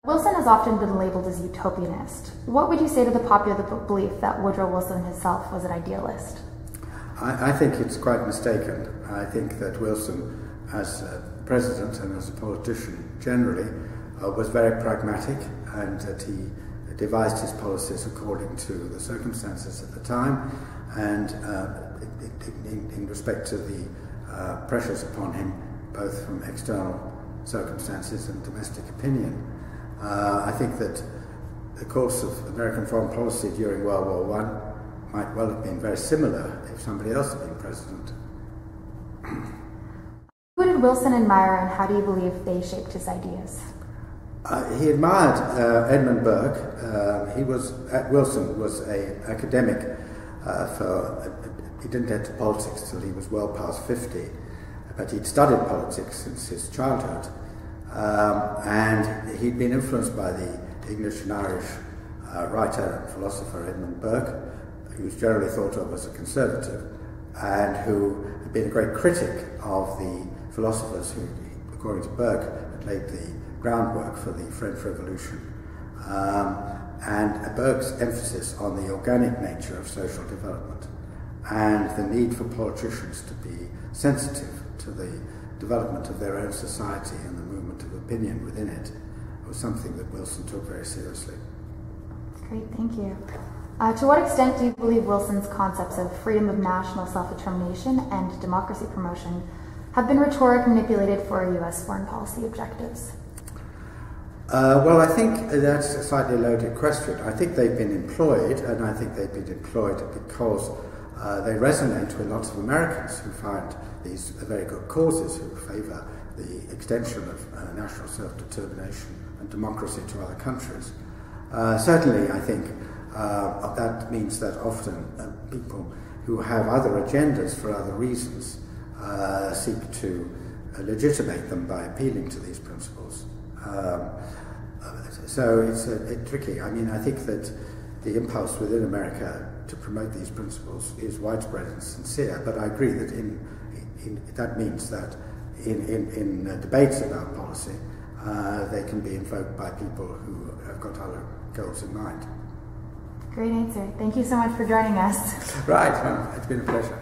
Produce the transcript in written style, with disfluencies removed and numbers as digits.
Wilson has often been labeled as utopianist. What would you say to the popular belief that Woodrow Wilson himself was an idealist? I think it's quite mistaken. I think that Wilson, as a president and as a politician generally, was very pragmatic, and that he devised his policies according to the circumstances at the time, and in respect to the pressures upon him, both from external circumstances and domestic opinion. I think that the course of American foreign policy during World War I might well have been very similar if somebody else had been president. Who did Wilson admire, and how do you believe they shaped his ideas? He admired Edmund Burke. Wilson was an academic he didn't enter politics till he was well past 50, but he'd studied politics since his childhood. And he'd been influenced by the English and Irish writer and philosopher Edmund Burke, who was generally thought of as a conservative, and who had been a great critic of the philosophers who, according to Burke, had laid the groundwork for the French Revolution. And Burke's emphasis on the organic nature of social development and the need for politicians to be sensitive to the development of their own society and the movement of opinion within it was something that Wilson took very seriously. Great, thank you. To what extent do you believe Wilson's concepts of freedom of national self-determination and democracy promotion have been rhetorically manipulated for U.S. foreign policy objectives? Well, I think that's a slightly loaded question. I think they've been employed, and I think they've been employed because they resonate with lots of Americans who find these very good causes, who favour the extension of national self-determination and democracy to other countries. Certainly, I think that means that often people who have other agendas for other reasons seek to legitimate them by appealing to these principles. So it's tricky. I mean, I think that the impulse within America to promote these principles is widespread and sincere, but I agree that that means that in debates about policy, they can be invoked by people who have got other goals in mind. Great answer. Thank you so much for joining us. Right. Well, it's been a pleasure.